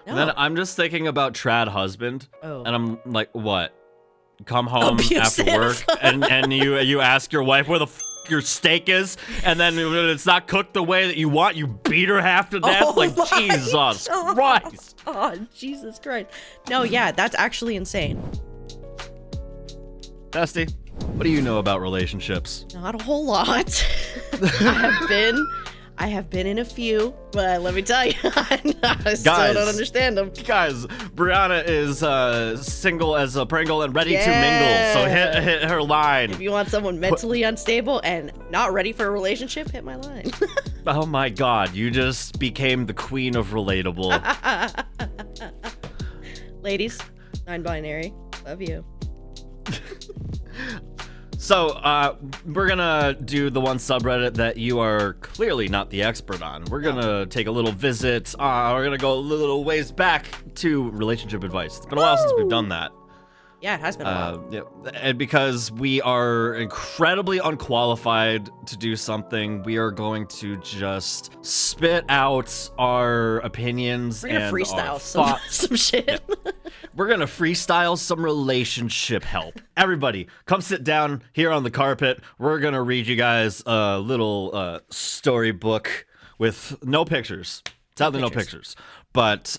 No. And then I'm just thinking about trad husband, and I'm like, what? Come home Abusive. after work, and you ask your wife where the your steak is, and then when it's not cooked the way that you want, you beat her half to death. Like, Jesus Christ. Oh, Jesus Christ. No, yeah, that's actually insane. Dusty, what do you know about relationships? Not a whole lot. I have been in a few, but let me tell you, I still don't understand them. Guys, Brianna is single as a Pringle and ready to mingle, so hit her line. If you want someone mentally unstable and not ready for a relationship, hit my line. Oh my God, you just became the queen of relatable. Ladies, non-binary, love you. So, we're gonna do the one subreddit that you are clearly not the expert on. We're gonna take a little visit. We're gonna go a little ways back to relationship advice. It's been a while since we've done that. Yeah, it has been a while. Yeah, and because we are incredibly unqualified to do something, we are going to just spit out our opinions. We're gonna and freestyle some shit. Yeah. We're gonna freestyle some relationship help. Everybody, come sit down here on the carpet. We're gonna read you guys a little storybook with no pictures. Sadly, no pictures. But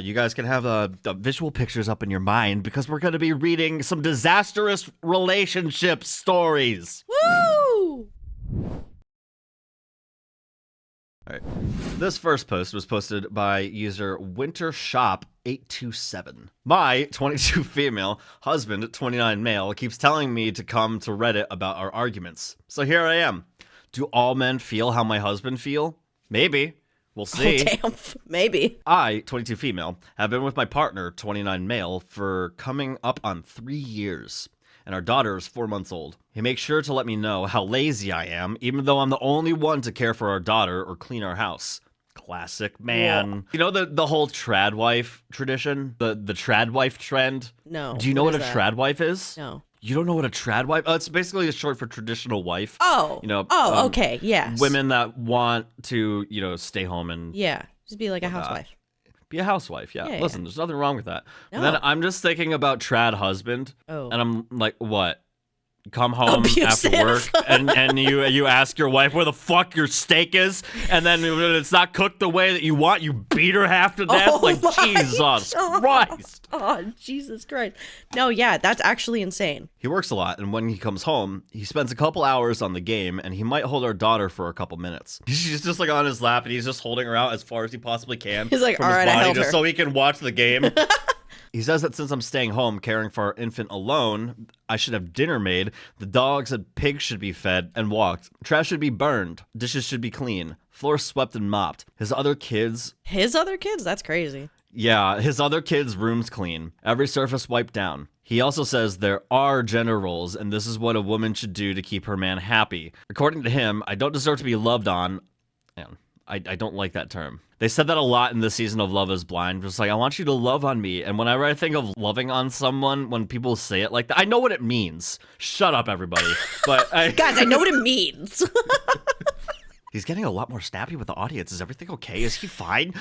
you guys can have the visual pictures up in your mind because we're going to be reading some disastrous relationship stories. Woo! All right. This first post was posted by user WinterShop827. My 22 female husband, 29 male, keeps telling me to come to Reddit about our arguments. So here I am. Do all men feel how my husband feel? Maybe. We'll see. Oh, damn. Maybe. I, 22 female, have been with my partner, 29 male, for coming up on 3 years, and our daughter is 4 months old. He makes sure to let me know how lazy I am, even though I'm the only one to care for our daughter or clean our house. Classic man. Yeah. You know the whole trad wife tradition? The trad wife trend? No. Do you know what a trad wife is? No. You don't know what a trad wife? It's basically a short for traditional wife. Oh. You know. Okay. Yes. Women that want to, stay home and just be like a housewife. Be a housewife. Yeah. Listen, there's nothing wrong with that. No. And then I'm just thinking about trad husband. Oh. And I'm like, what? Come home Abusive. after work and you ask your wife where the fuck your steak is, and then when it's not cooked the way that you want, you beat her half to death. Jesus Christ. Oh, Jesus Christ. No, yeah, that's actually insane. He works a lot, and when he comes home, he spends a couple hours on the game, and he might hold our daughter for a couple minutes. She's just like on his lap, and he's just holding her out as far as he possibly can. He's like, from all his right, I body, held just her. so he can watch the game. He says that since I'm staying home caring for our infant alone, I should have dinner made, the dogs and pigs should be fed and walked, trash should be burned, dishes should be clean, floors swept and mopped. His other kids? That's crazy. Yeah, his other kids' rooms clean, every surface wiped down. He also says there are gender roles, and this is what a woman should do to keep her man happy. According to him, I don't deserve to be loved on. Man, I don't like that term. They said that a lot in this season of Love is Blind. Just like, I want you to love on me. And whenever I think of loving on someone, when people say it like that, I know what it means. Shut up, everybody. But Guys, I know what it means. He's getting a lot more snappy with the audience. Is everything okay? Is he fine?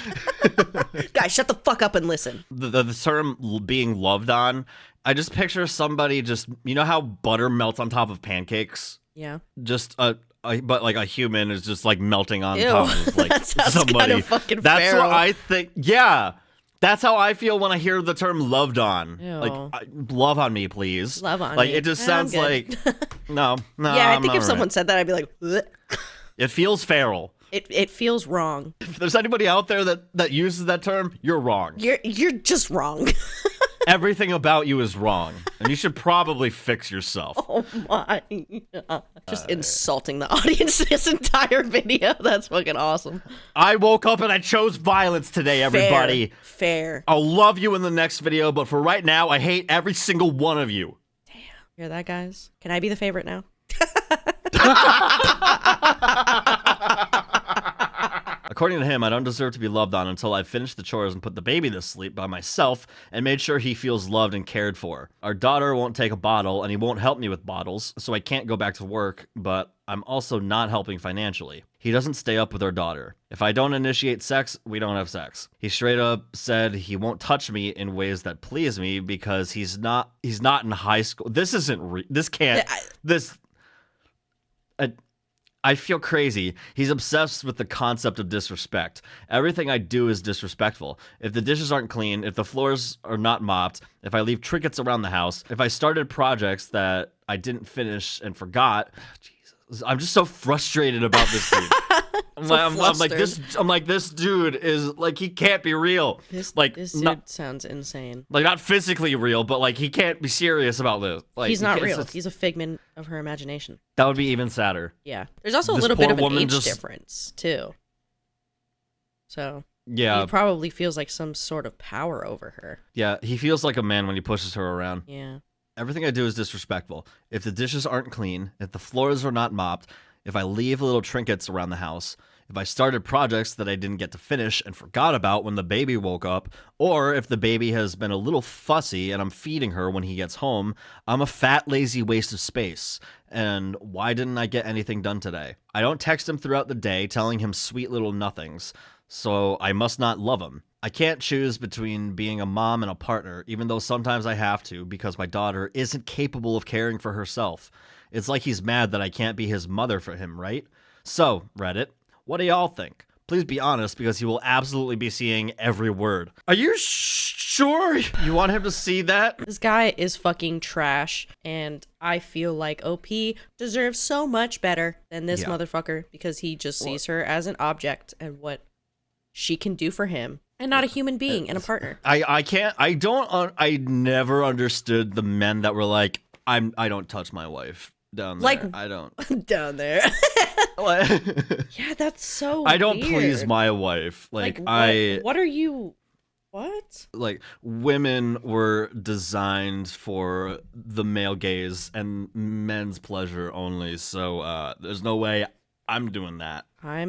Guys, shut the fuck up and listen. The term being loved on, I just picture somebody just, you know how butter melts on top of pancakes? Yeah. Just but like a human is just like melting on Ew, top of like that sounds somebody. kind of fucking That's feral. what I think. Yeah, that's how I feel when I hear the term "loved on." Ew. Like, love on me, please. Love on like, me. It just I'm sounds good. like no. Yeah, I I'm think if all someone right. said that, I'd be like, "Bleh." It feels feral. It feels wrong. If there's anybody out there that uses that term, you're wrong. You're just wrong. Everything about you is wrong, and you should probably fix yourself. Oh my God. Just insulting the audience this entire video. That's fucking awesome. I woke up and I chose violence today, everybody. Fair. I'll love you in the next video, but for right now, I hate every single one of you. Damn. Hear that, guys? Can I be the favorite now? According to him, I don't deserve to be loved on until I've finished the chores and put the baby to sleep by myself and made sure he feels loved and cared for. Our daughter won't take a bottle, and he won't help me with bottles, so I can't go back to work, but I'm also not helping financially. He doesn't stay up with our daughter. If I don't initiate sex, we don't have sex. He straight up said he won't touch me in ways that please me because he's not in high school. This isn't this can't this I feel crazy. He's obsessed with the concept of disrespect. Everything I do is disrespectful. If the dishes aren't clean, if the floors are not mopped, if I leave trinkets around the house, if I started projects that I didn't finish and forgot, Jesus, I'm just so frustrated about this dude. I'm like this dude is like, he can't be real. This dude not, sounds insane. Like, not physically real, but like he can't be serious about this. Like, he's not real. He's a figment of her imagination. That would be even sadder. Yeah. There's also a little bit of an age difference too. So yeah, he probably feels like some sort of power over her. Yeah, he feels like a man when he pushes her around. Yeah. Everything I do is disrespectful. If the dishes aren't clean, if the floors are not mopped, if I leave little trinkets around the house, if I started projects that I didn't get to finish and forgot about when the baby woke up, or if the baby has been a little fussy and I'm feeding her when he gets home, I'm a fat, lazy waste of space. And why didn't I get anything done today? I don't text him throughout the day telling him sweet little nothings, so I must not love him. I can't choose between being a mom and a partner, even though sometimes I have to because my daughter isn't capable of caring for herself. It's like he's mad that I can't be his mother for him, right? So, Reddit, what do y'all think? Please be honest, because he will absolutely be seeing every word. Are you sure you want him to see that? This guy is fucking trash, and I feel like OP deserves so much better than this motherfucker because he just sees her as an object and what she can do for him, and not a human being and a partner. I never understood the men that were like, I don't touch my wife down there. Like, I don't. Down there. Yeah, that's so I don't weird. please my wife. What are you? What? Like, women were designed for the male gaze and men's pleasure only. So there's no way I'm doing that. I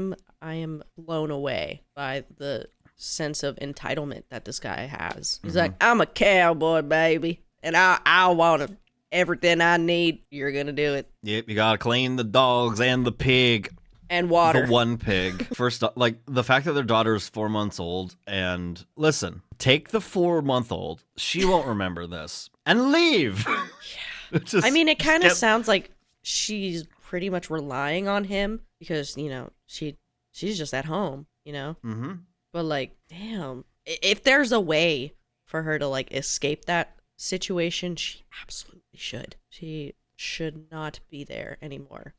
am blown away by the sense of entitlement that this guy has. He's like, I'm a cowboy, baby, and I want everything I need. You're gonna do it. Yep, you gotta clean the dogs and the pig. And water. The one pig. First, like, the fact that their daughter is 4 months old, and listen, take the 4-month-old. She won't remember this. And leave. Yeah. I mean, it kind of sounds like she's pretty much relying on him because, you know, she's just at home, you know? Mm-hmm. But, like, damn. If there's a way for her to, like, escape that situation, she absolutely should. She should not be there anymore.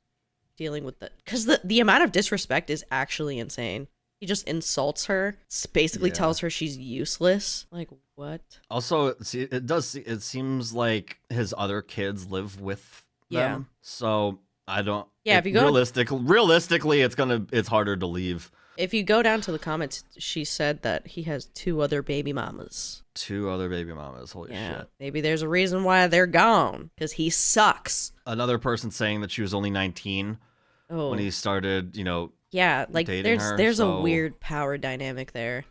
Dealing with because the amount of disrespect is actually insane. He just insults her, basically tells her she's useless. Like, what? Also, it seems like his other kids live with them. So I don't. Yeah, if you go realistically, it's harder to leave. If you go down to the comments, she said that he has 2 other baby mamas. 2 other baby mamas. Holy shit. Maybe there's a reason why they're gone. Because he sucks. Another person saying that she was only 19 when he started, you know, like dating her, there's a weird power dynamic there.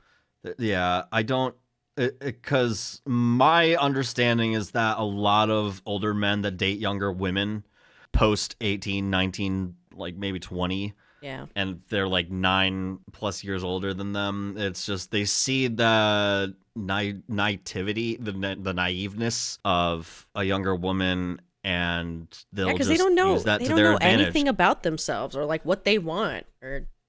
Yeah, I don't, because my understanding is that a lot of older men that date younger women post 18, 19, like maybe 20. Yeah. And they're like 9+ years older than them. It's just they see the naivety, the naiveness of a younger woman, and they'll just they don't know, use that they to don't their know advantage. Anything about themselves or like what they want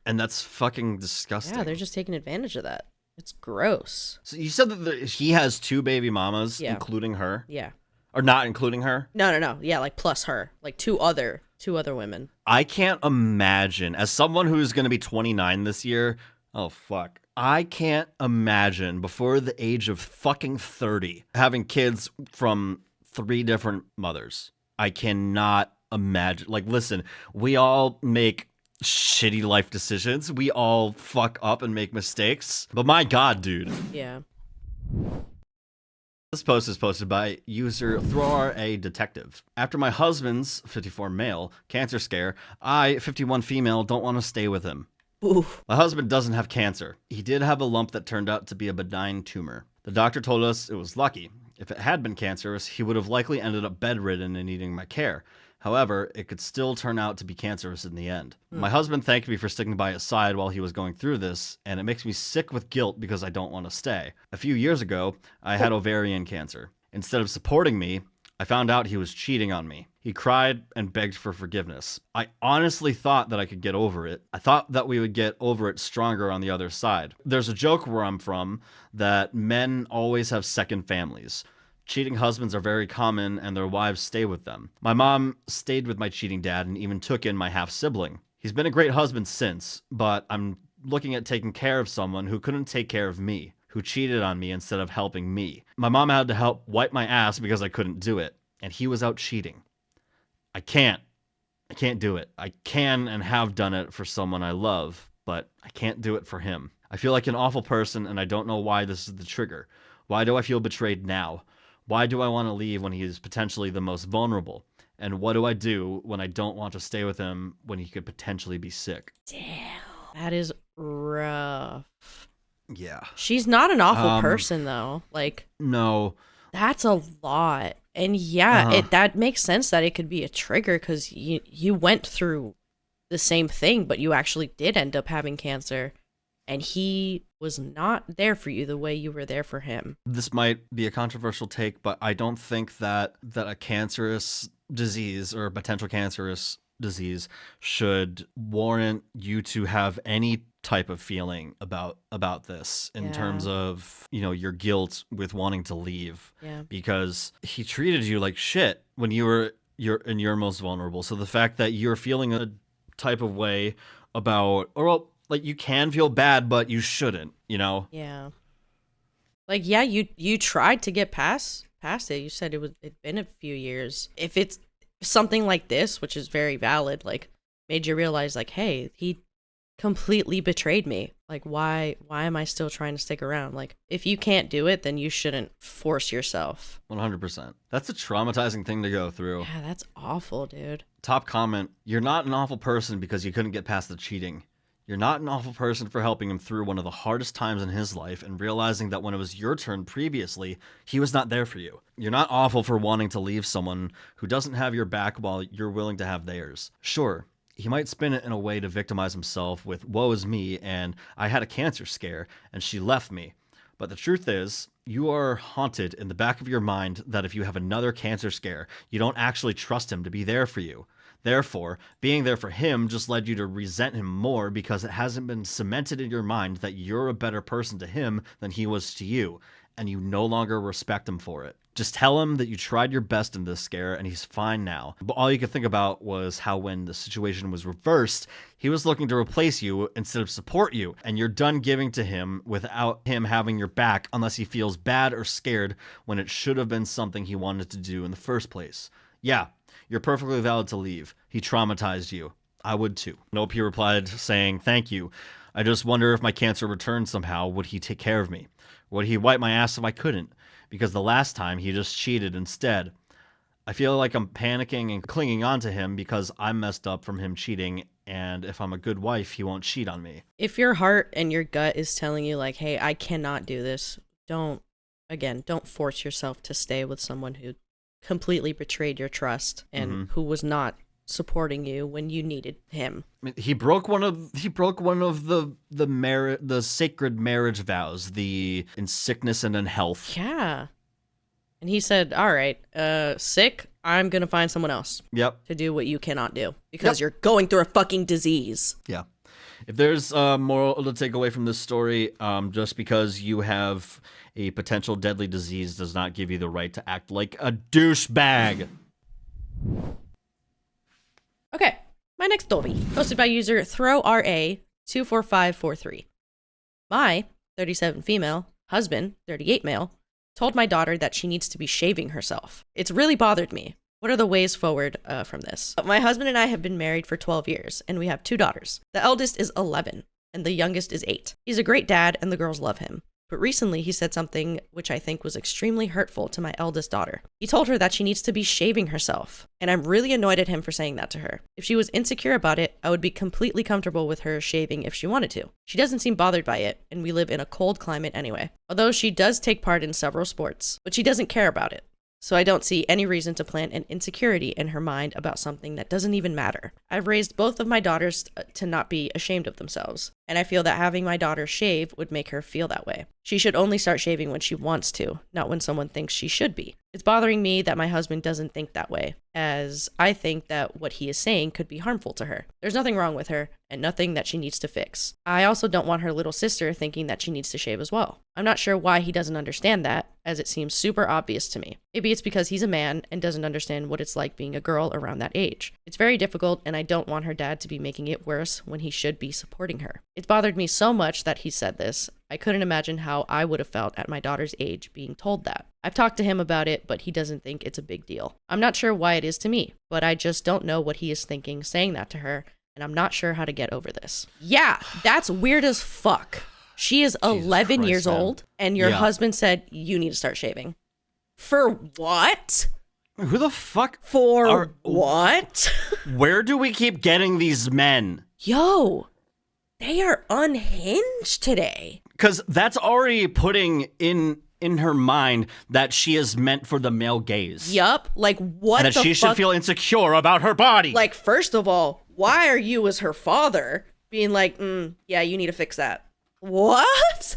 and that's fucking disgusting. Yeah, they're just taking advantage of that. It's gross. So you said that he has 2 baby mamas, including her. Yeah. Or not including her? No. Yeah, like plus her, like two other women. I can't imagine, as someone who's going to be 29 this year, oh fuck. I can't imagine before the age of fucking 30 having kids from 3 different mothers. I cannot imagine. Like, listen, we all make shitty life decisions. We all fuck up and make mistakes. But my God, dude. Yeah. This post is posted by user Thror a Detective. After my husband's 54 male cancer scare, I 51 female don't want to stay with him. Ooh. My husband doesn't have cancer. He did have a lump that turned out to be a benign tumor. The doctor told us it was lucky. If it had been cancerous, he would have likely ended up bedridden and needing my care. However, it could still turn out to be cancerous in the end. My husband thanked me for sticking by his side while he was going through this, and it makes me sick with guilt because I don't want to stay. A few years ago, I had ovarian cancer. Instead of supporting me, I found out he was cheating on me. He cried and begged for forgiveness. I honestly thought that I could get over it. I thought that we would get over it stronger on the other side. There's a joke where I'm from that men always have second families. Cheating husbands are very common and their wives stay with them. My mom stayed with my cheating dad and even took in my half-sibling. He's been a great husband since, but I'm looking at taking care of someone who couldn't take care of me, who cheated on me instead of helping me. My mom had to help wipe my ass because I couldn't do it, and he was out cheating. I can't do it. I can and have done it for someone I love, but I can't do it for him. I feel like an awful person, and I don't know why this is the trigger. Why do I feel betrayed now? Why do I want to leave when he is potentially the most vulnerable? And what do I do when I don't want to stay with him when he could potentially be sick? Damn. That is rough. Yeah. She's not an awful person, though. Like, no. That's a lot. And yeah, that makes sense that it could be a trigger because you went through the same thing, but you actually did end up having cancer. And he was not there for you the way you were there for him. This might be a controversial take, but I don't think that a cancerous disease or a potential cancerous disease should warrant you to have any type of feeling about this in terms of, your guilt with wanting to leave. Yeah. Because he treated you like shit when you're most vulnerable. So the fact that you're feeling a type of way about, like, you can feel bad, but you shouldn't, Yeah. Like, yeah, you tried to get past it. You said it'd been a few years. If it's something like this, which is very valid, like, made you realize, like, hey, he completely betrayed me. Like, why am I still trying to stick around? Like, if you can't do it, then you shouldn't force yourself. 100%. That's a traumatizing thing to go through. Yeah, that's awful, dude. Top comment: you're not an awful person because you couldn't get past the cheating. You're not an awful person for helping him through one of the hardest times in his life and realizing that when it was your turn previously, he was not there for you. You're not awful for wanting to leave someone who doesn't have your back while you're willing to have theirs. Sure, he might spin it in a way to victimize himself with "woe is me" and "I had a cancer scare and she left me." But the truth is, you are haunted in the back of your mind that if you have another cancer scare, you don't actually trust him to be there for you. Therefore, being there for him just led you to resent him more because it hasn't been cemented in your mind that you're a better person to him than he was to you, and you no longer respect him for it. Just tell him that you tried your best in this scare and he's fine now. But all you could think about was how when the situation was reversed, he was looking to replace you instead of support you, and you're done giving to him without him having your back unless he feels bad or scared when it should have been something he wanted to do in the first place. Yeah. You're perfectly valid to leave. He traumatized you. I would too. Nope, he replied saying, "Thank you. I just wonder if my cancer returned somehow, would he take care of me? Would he wipe my ass if I couldn't? Because the last time he just cheated instead. I feel like I'm panicking and clinging on to him because I'm messed up from him cheating, and if I'm a good wife, he won't cheat on me." If your heart and your gut is telling you, like, hey, I cannot do this, don't force yourself to stay with someone who completely betrayed your trust and who was not supporting you when you needed him. I mean, he broke one of the sacred marriage vows, the in sickness and in health. Yeah. And he said, "All right, sick, I'm going to find someone else." Yep. To do what you cannot do because you're going through a fucking disease. Yeah. If there's a moral to take away from this story, just because you have a potential deadly disease does not give you the right to act like a douchebag. Okay, my next story, posted by user ThrowRA24543. My 37 female husband, 38 male, told my daughter that she needs to be shaving herself. It's really bothered me. What are the ways forward from this? My husband and I have been married for 12 years, and we have 2 daughters. The eldest is 11, and the youngest is 8. He's a great dad, and the girls love him. But recently he said something which I think was extremely hurtful to my eldest daughter. He told her that she needs to be shaving herself, and I'm really annoyed at him for saying that to her. If she was insecure about it, I would be completely comfortable with her shaving if she wanted to. She doesn't seem bothered by it, and we live in a cold climate anyway. Although she does take part in several sports, but she doesn't care about it. So I don't see any reason to plant an insecurity in her mind about something that doesn't even matter. I've raised both of my daughters to not be ashamed of themselves, and I feel that having my daughter shave would make her feel that way. She should only start shaving when she wants to, not when someone thinks she should be. It's bothering me that my husband doesn't think that way, as I think that what he is saying could be harmful to her. There's nothing wrong with her, and nothing that she needs to fix. I also don't want her little sister thinking that she needs to shave as well. I'm not sure why he doesn't understand that, as it seems super obvious to me. Maybe it's because he's a man and doesn't understand what it's like being a girl around that age. It's very difficult, and I don't want her dad to be making it worse when he should be supporting her. It's bothered me so much that he said this. I couldn't imagine how I would have felt at my daughter's age being told that. I've talked to him about it, but he doesn't think it's a big deal. I'm not sure why it is to me, but I just don't know what he is thinking saying that to her, and I'm not sure how to get over this. Yeah, that's weird as fuck. She is 11 years old, and your husband said, you need to start shaving. For what? Who the fuck? For what? Where do we keep getting these men? Yo, they are unhinged today. Because that's already putting in her mind that she is meant for the male gaze. Yup. Like, what and that she should feel insecure about her body. Like, first of all, why are you as her father being like, yeah, you need to fix that? What?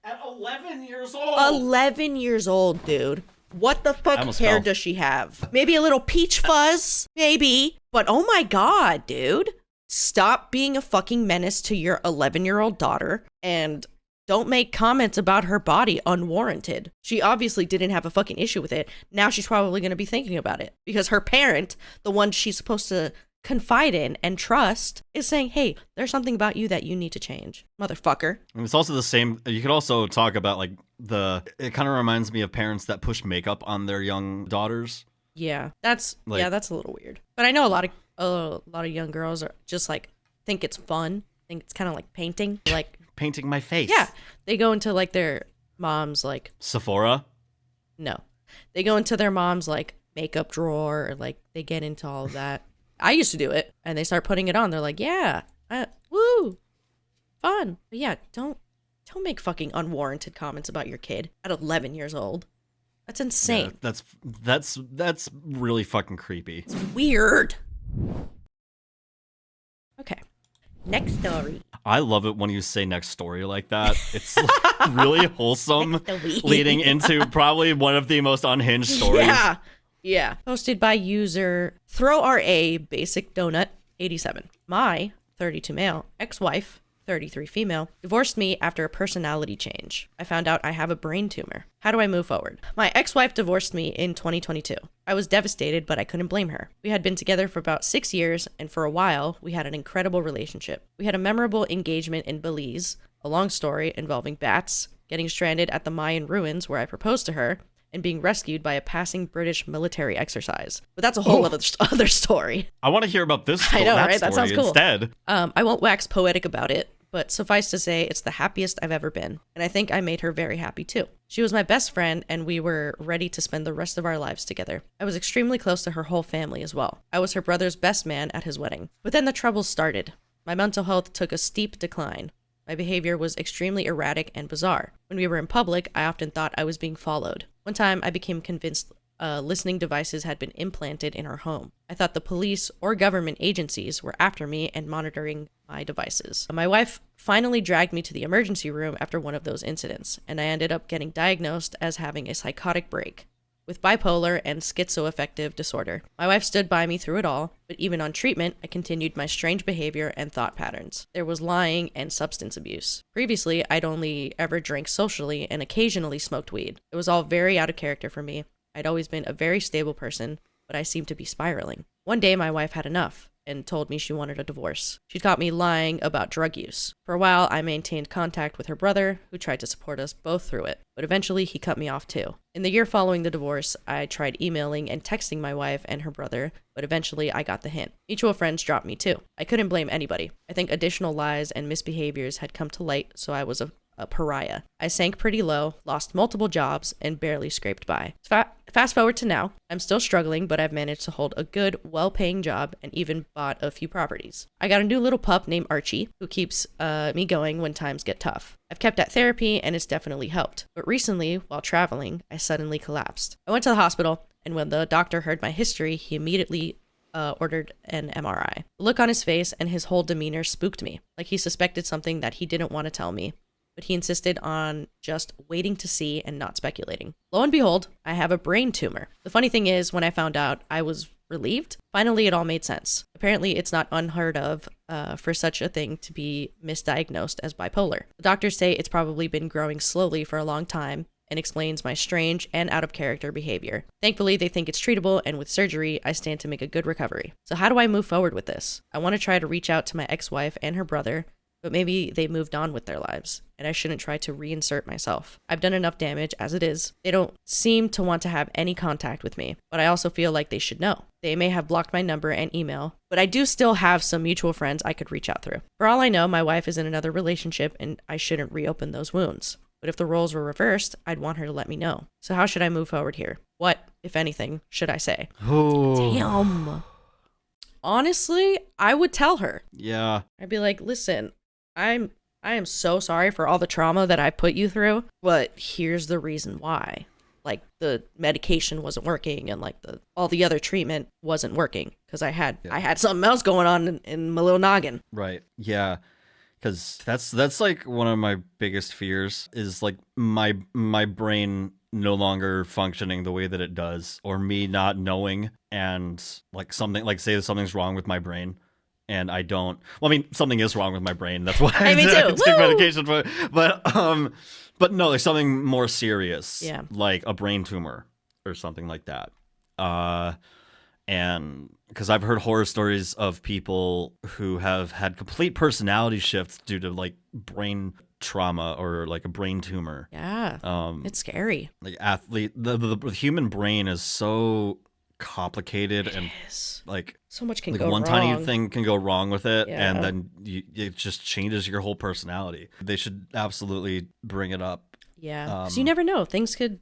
At 11 years old. 11 years old, dude. What the fuck hair does she have? Maybe a little peach fuzz? Maybe. But oh my god, dude. Stop being a fucking menace to your 11-year-old daughter and don't make comments about her body unwarranted. She obviously didn't have a fucking issue with it. Now she's probably going to be thinking about it because her parent, the one she's supposed to confide in and trust, is saying, hey, there's something about you that you need to change, motherfucker. And it's also the same. You could also talk about like it kind of reminds me of parents that push makeup on their young daughters. Yeah, that's a little weird. But I know a lot of young girls are just like think it's fun. Think it's kind of like painting, like painting my face. Yeah, they go into like their mom's like Sephora. No, they go into their mom's like makeup drawer, or like they get into all of that. I used to do it, and they start putting it on. They're like, yeah, woo, fun. But yeah, don't make fucking unwarranted comments about your kid at 11 years old. That's insane. Yeah, that's really fucking creepy. It's weird. Okay, next story. I love it when you say next story like that. It's like really wholesome, leading into probably one of the most unhinged stories. Yeah. Posted by user ThrowRA Basic Donut 87. My 32 male ex-wife, 33 female, divorced me after a personality change. I found out I have a brain tumor. How do I move forward? My ex-wife divorced me in 2022. I was devastated, but I couldn't blame her. We had been together for about 6 years, and for a while, we had an incredible relationship. We had a memorable engagement in Belize, a long story involving bats, getting stranded at the Mayan ruins where I proposed to her, and being rescued by a passing British military exercise. But that's a whole other story. I want to hear about this I know, right? That sounds cool. Instead. I won't wax poetic about it, but suffice to say, it's the happiest I've ever been. And I think I made her very happy too. She was my best friend, and we were ready to spend the rest of our lives together. I was extremely close to her whole family as well. I was her brother's best man at his wedding. But then the troubles started. My mental health took a steep decline. My behavior was extremely erratic and bizarre. When we were in public, I often thought I was being followed. One time, I became convinced listening devices had been implanted in our home. I thought the police or government agencies were after me and monitoring my devices. My wife finally dragged me to the emergency room after one of those incidents, and I ended up getting diagnosed as having a psychotic break with bipolar and schizoaffective disorder. My wife stood by me through it all, but even on treatment, I continued my strange behavior and thought patterns. There was lying and substance abuse. Previously, I'd only ever drank socially and occasionally smoked weed. It was all very out of character for me. I'd always been a very stable person, but I seemed to be spiraling. One day, my wife had enough. and told me she wanted a divorce. She'd caught me lying about drug use. For a while, I maintained contact with her brother, who tried to support us both through it, but eventually he cut me off too. In the year following the divorce, I tried emailing and texting my wife and her brother, but eventually I got the hint. Mutual friends dropped me too. I couldn't blame anybody. I think additional lies and misbehaviors had come to light, so I was a pariah. I sank pretty low, lost multiple jobs, and barely scraped by. Fast forward to now. I'm still struggling, but I've managed to hold a good, well-paying job and even bought a few properties. I got a new little pup named Archie, who keeps me going when times get tough. I've kept at therapy, and it's definitely helped. But recently, while traveling, I suddenly collapsed. I went to the hospital, and when the doctor heard my history, he immediately ordered an MRI. The look on his face and his whole demeanor spooked me, like he suspected something that he didn't want to tell me. But he insisted on just waiting to see and not speculating. Lo and behold, I have a brain tumor. The funny thing is, when I found out, I was relieved. Finally, it all made sense. Apparently, it's not unheard of for such a thing to be misdiagnosed as bipolar. The doctors say it's probably been growing slowly for a long time and explains my strange and out-of-character behavior. Thankfully, they think it's treatable, and with surgery, I stand to make a good recovery. So how do I move forward with this? I want to try to reach out to my ex-wife and her brother, but maybe they moved on with their lives, and I shouldn't try to reinsert myself. I've done enough damage as it is. They don't seem to want to have any contact with me, but I also feel like they should know. They may have blocked my number and email, but I do still have some mutual friends I could reach out through. For all I know, my wife is in another relationship, and I shouldn't reopen those wounds. But if the roles were reversed, I'd want her to let me know. So how should I move forward here? What, if anything, should I say? Oh. Damn. Honestly, I would tell her. Yeah. I'd be like, listen, I am so sorry for all the trauma that I put you through, but here's the reason why. Like, the medication wasn't working, and like all the other treatment wasn't working because I had something else going on in my little noggin. Right. Yeah. Because that's like one of my biggest fears is like my brain no longer functioning the way that it does, or me not knowing, and like something, like say something's wrong with my brain. And I don't. Well, I mean, something is wrong with my brain. That's why I take medication for it. But no, there's something more serious. Yeah. Like a brain tumor or something like that. And because I've heard horror stories of people who have had complete personality shifts due to like brain trauma or like a brain tumor. Yeah. It's scary. Like the human brain is so complicated, and like so much can like go wrong. One tiny thing can go wrong with it, Yeah. and then it just changes your whole personality. They should absolutely bring it up. Yeah, because you never know. Things could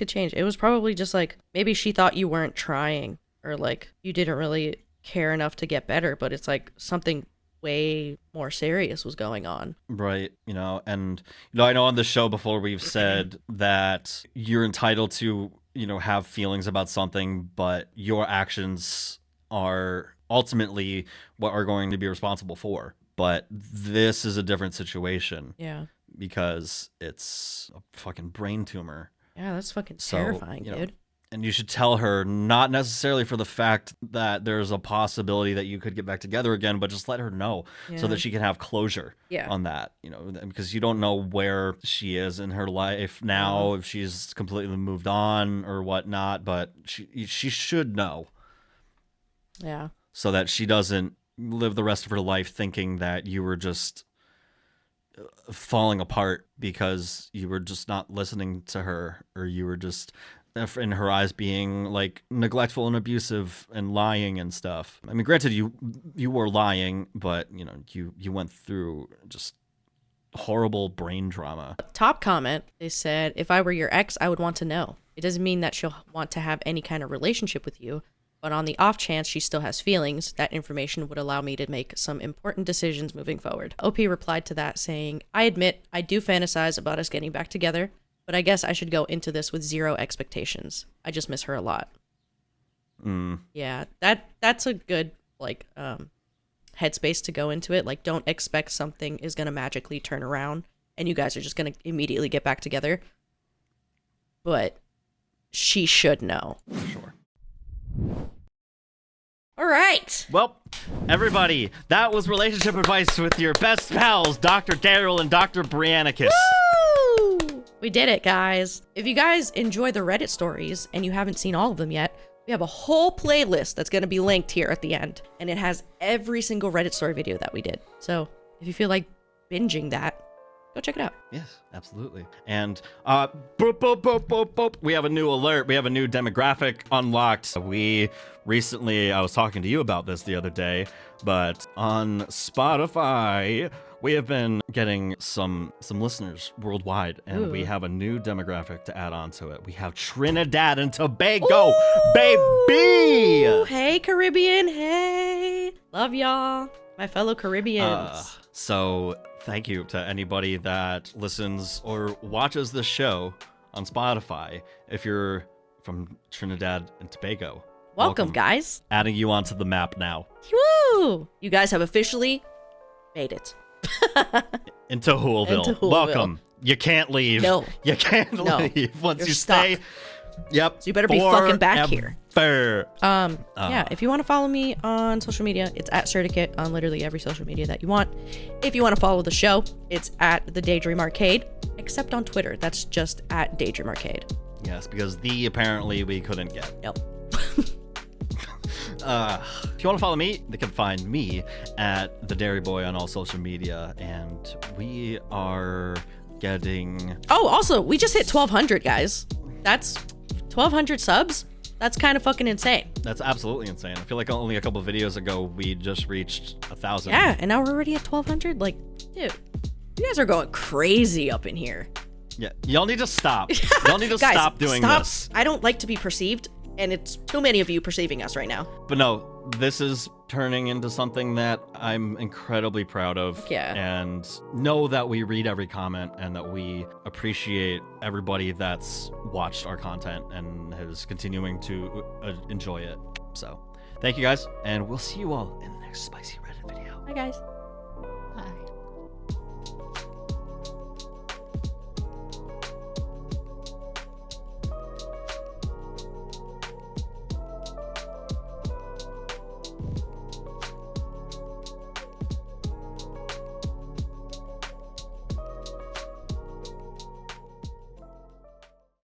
change. It was probably just like maybe she thought you weren't trying, or like you didn't really care enough to get better, but it's like something way more serious was going on. Right. And I know on the show before we've said that you're entitled to have feelings about something, but your actions are ultimately what are going to be responsible for. But this is a different situation. Yeah. Because it's a fucking brain tumor. Yeah, that's fucking terrifying, dude. And you should tell her, not necessarily for the fact that there's a possibility that you could get back together again, but just let her know so that she can have closure on that, because you don't know where she is in her life now, if she's completely moved on or whatnot, but she should know. Yeah. So that she doesn't live the rest of her life thinking that you were just falling apart because you were just not listening to her, or you were just, in her eyes, being like neglectful and abusive and lying and stuff. I mean, granted, you were lying, but you went through just horrible brain trauma. Top comment, they said, if I were your ex, I would want to know. It doesn't mean that she'll want to have any kind of relationship with you, but on the off chance she still has feelings, that information would allow me to make some important decisions moving forward. OP replied to that saying, I admit I do fantasize about us getting back together, but I guess I should go into this with zero expectations. I just miss her a lot. Yeah, that's a good headspace to go into it. Like, don't expect something is going to magically turn around and you guys are just going to immediately get back together. But she should know. For sure. All right. Well, everybody, that was Relationship Advice with your best pals, Dr. Darryl and Dr. Brianna. Woo! We did it, guys. If you guys enjoy the Reddit stories and you haven't seen all of them yet, We have a whole playlist that's going to be linked here at the end. And it has every single Reddit story video that we did. So if you feel like binging that, go check it out. Yes, absolutely. And boop, boop, boop, boop, boop. We have a new alert. We have a new demographic unlocked. We recently, I was talking to you about this the other day, but on Spotify, we have been getting some listeners worldwide, and we have a new demographic to add on to it. We have Trinidad and Tobago, Ooh, baby! Hey, Caribbean. Hey. Love y'all. My fellow Caribbeans. So thank you to anybody that listens or watches this show on Spotify. If you're from Trinidad and Tobago, welcome guys. Adding you onto the map now. Woo! You guys have officially made it. Into Whoville. Welcome. You can't leave. No. You can't leave. Once You're you stuck. stay. Yep. So you better be fucking back here. Yeah, if you want to follow me on social media, it's at Certicate on literally every social media that you want. If you want to follow the show, it's at the Daydream Arcade, except on Twitter. That's just at Daydream Arcade. Yes, because apparently we couldn't get. Nope. If you want to follow me, they can find me at the Dairy Boy on all social media, and we are getting. Oh, also, we just hit 1,200, guys. That's 1,200 subs. That's kind of fucking insane. That's absolutely insane. I feel like only a couple of videos ago we just reached 1,000. Yeah, and now we're already at 1,200. Like, dude, you guys are going crazy up in here. Yeah, y'all need to stop. Y'all need to Guys, stop doing this. I don't like to be perceived, and it's too many of you perceiving us right now. But no, this is turning into something that I'm incredibly proud of. Yeah. And know that we read every comment and that we appreciate everybody that's watched our content and is continuing to enjoy it. So thank you guys, and we'll see you all in the next Spicy Reddit video. Bye, guys.